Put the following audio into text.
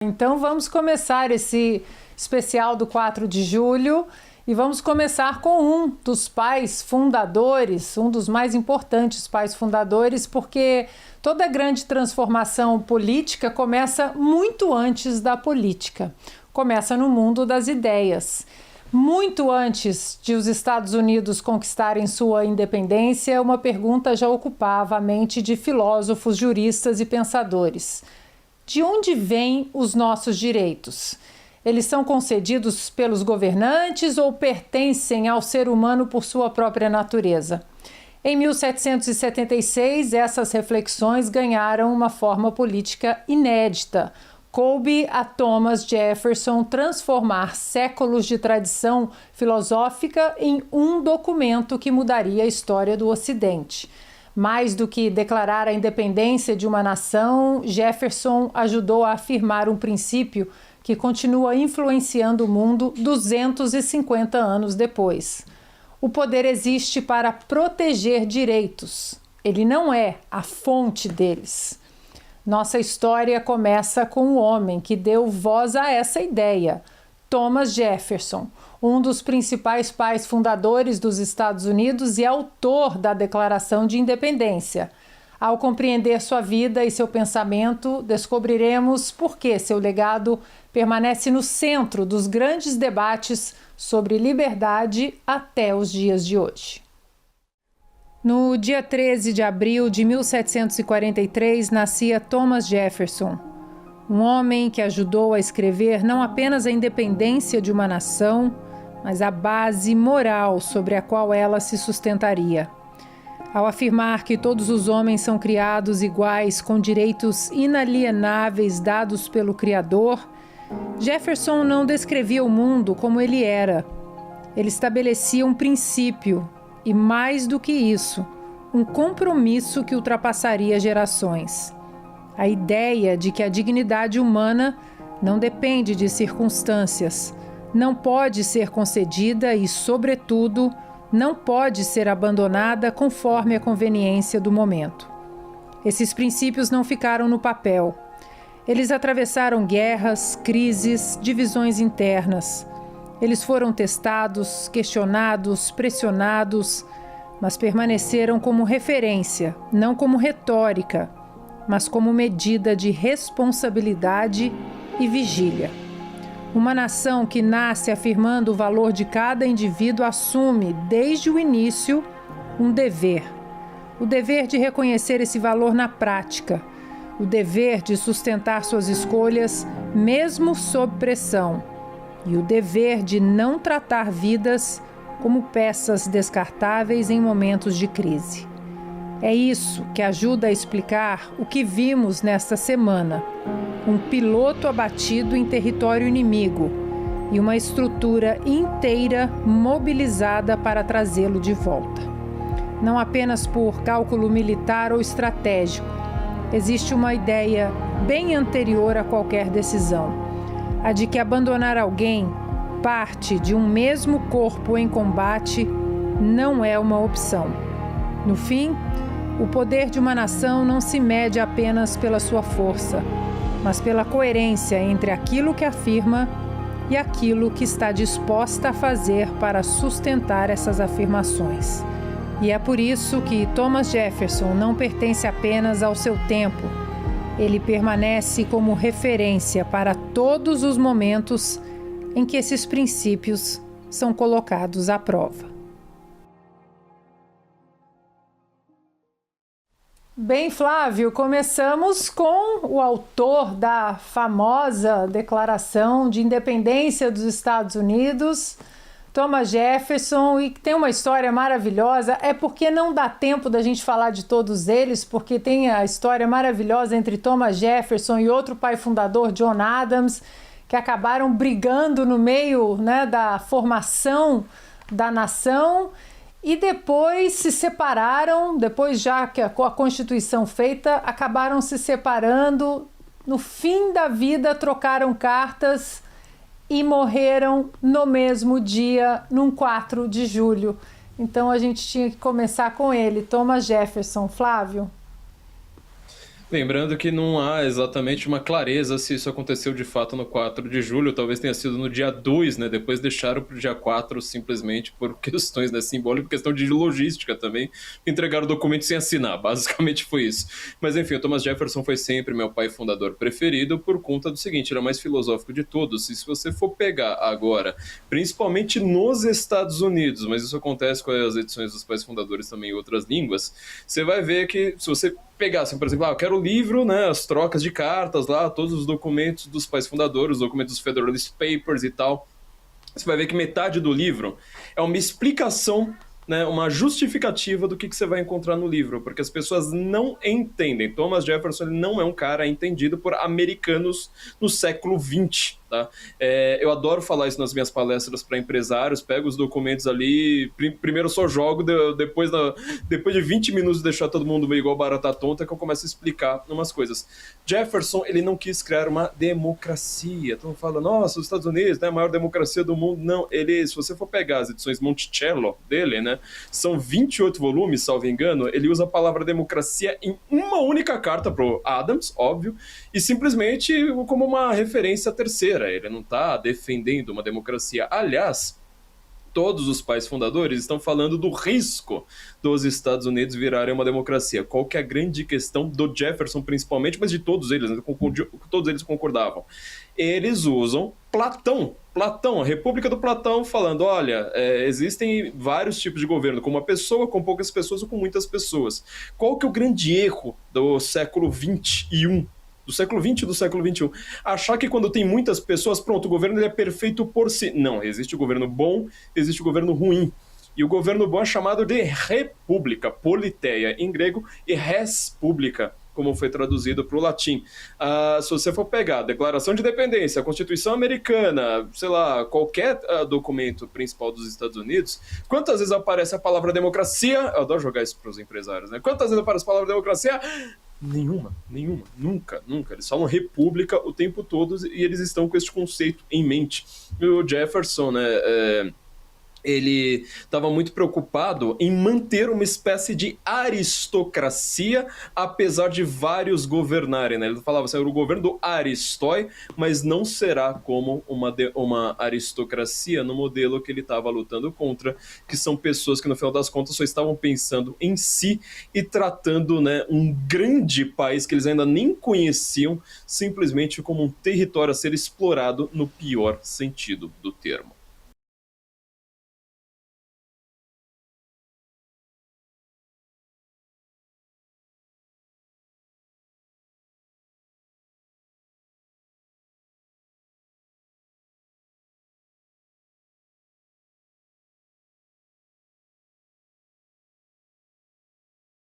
Então vamos começar esse especial do 4 de julho e vamos começar com um dos pais fundadores, um dos mais importantes pais fundadores, porque toda grande transformação política começa muito antes da política, começa no mundo das ideias. Muito antes de os Estados Unidos conquistarem sua independência, uma pergunta já ocupava a mente de filósofos, juristas e pensadores. De onde vêm os nossos direitos? Eles são concedidos pelos governantes ou pertencem ao ser humano por sua própria natureza? Em 1776, essas reflexões ganharam uma forma política inédita. Coube a Thomas Jefferson transformar séculos de tradição filosófica em um documento que mudaria a história do Ocidente. Mais do que declarar a independência de uma nação, Jefferson ajudou a afirmar um princípio que continua influenciando o mundo 250 anos depois. O poder existe para proteger direitos. Ele não é a fonte deles. Nossa história começa com o homem que deu voz a essa ideia, Thomas Jefferson, um dos principais pais fundadores dos Estados Unidos e autor da Declaração de Independência. Ao compreender sua vida e seu pensamento, descobriremos por que seu legado permanece no centro dos grandes debates sobre liberdade até os dias de hoje. No dia 13 de abril de 1743, nascia Thomas Jefferson, um homem que ajudou a escrever não apenas a independência de uma nação, mas a base moral sobre a qual ela se sustentaria. Ao afirmar que todos os homens são criados iguais com direitos inalienáveis dados pelo Criador, Jefferson não descrevia o mundo como ele era. Ele estabelecia um princípio e, mais do que isso, um compromisso que ultrapassaria gerações. A ideia de que a dignidade humana não depende de circunstâncias, não pode ser concedida e, sobretudo, não pode ser abandonada conforme a conveniência do momento. Esses princípios não ficaram no papel. Eles atravessaram guerras, crises, divisões internas. Eles foram testados, questionados, pressionados, mas permaneceram como referência, não como retórica, mas como medida de responsabilidade e vigília. Uma nação que nasce afirmando o valor de cada indivíduo assume, desde o início, um dever. O dever de reconhecer esse valor na prática. O dever de sustentar suas escolhas, mesmo sob pressão. E o dever de não tratar vidas como peças descartáveis em momentos de crise. É isso que ajuda a explicar o que vimos nesta semana. Um piloto abatido em território inimigo e uma estrutura inteira mobilizada para trazê-lo de volta. Não apenas por cálculo militar ou estratégico. Existe uma ideia bem anterior a qualquer decisão. A de que abandonar alguém, parte de um mesmo corpo em combate, não é uma opção. No fim, o poder de uma nação não se mede apenas pela sua força, mas pela coerência entre aquilo que afirma e aquilo que está disposta a fazer para sustentar essas afirmações. E é por isso que Thomas Jefferson não pertence apenas ao seu tempo. Ele permanece como referência para todos os momentos em que esses princípios são colocados à prova. Bem, Flávio, começamos com o autor da famosa Declaração de Independência dos Estados Unidos, Thomas Jefferson, e que tem uma história maravilhosa. É porque não dá tempo da gente falar de todos eles, porque tem a história maravilhosa entre Thomas Jefferson e outro pai fundador, John Adams, que acabaram brigando no meio, né, da formação da nação. E depois se separaram, depois já que a Constituição feita, acabaram se separando, no fim da vida trocaram cartas e morreram no mesmo dia, num 4 de julho. Então a gente tinha que começar com ele, Thomas Jefferson. Flávio? Lembrando que não há exatamente uma clareza se isso aconteceu de fato no 4 de julho, talvez tenha sido no dia 2, né? Depois deixaram para o dia 4 simplesmente por questões, né, simbólicas, questão de logística também, entregaram o documento sem assinar, basicamente foi isso. Mas enfim, o Thomas Jefferson foi sempre meu pai fundador preferido por conta do seguinte, ele é o mais filosófico de todos, e se você for pegar agora, principalmente nos Estados Unidos, mas isso acontece com as edições dos pais fundadores também em outras línguas, você vai ver que se você pegassem, por exemplo, eu quero o livro, né, as trocas de cartas lá, todos os documentos dos pais fundadores, os documentos dos Federalist Papers e tal, você vai ver que metade do livro é uma explicação, né, uma justificativa do que você vai encontrar no livro, porque as pessoas não entendem. Thomas Jefferson ele não é um cara entendido por americanos no século XX. Tá? Eu adoro falar isso nas minhas palestras para empresários, pego os documentos ali, primeiro eu só jogo, depois de 20 minutos de deixar todo mundo meio igual barata tonta, que eu começo a explicar umas coisas. Jefferson, ele não quis criar uma democracia. Então fala, nossa, os Estados Unidos, né, a maior democracia do mundo. Não, ele, se você for pegar as edições Monticello dele, né, são 28 volumes, salvo engano, ele usa a palavra democracia em uma única carta pro Adams, óbvio, e simplesmente como uma referência terceira. Ele não está defendendo uma democracia. Aliás, todos os pais fundadores estão falando do risco dos Estados Unidos virarem uma democracia. Qual que é a grande questão do Jefferson, principalmente, mas de todos eles, né? Todos eles concordavam. Eles usam Platão, a República do Platão, falando, olha, existem vários tipos de governo, com uma pessoa, com poucas pessoas ou com muitas pessoas. Qual que é o grande erro do século XXI? Do século XX e do século XXI. Achar que quando tem muitas pessoas, pronto, o governo ele é perfeito por si. Não, existe o governo bom, existe o governo ruim. E o governo bom é chamado de república, politeia em grego, e res pública, como foi traduzido para o latim. Se você for pegar a Declaração de Independência, a Constituição Americana, sei lá, qualquer documento principal dos Estados Unidos, quantas vezes aparece a palavra democracia? Eu adoro jogar isso para os empresários, né? Quantas vezes aparece a palavra democracia? Nenhuma, nunca. Eles falam república o tempo todo e eles estão com esse conceito em mente. E o Jefferson, né, ele estava muito preocupado em manter uma espécie de aristocracia, apesar de vários governarem, né? Ele falava assim, era o governo do Aristói, mas não será como uma aristocracia no modelo que ele estava lutando contra, que são pessoas que no final das contas só estavam pensando em si e tratando, né, um grande país que eles ainda nem conheciam simplesmente como um território a ser explorado no pior sentido do termo.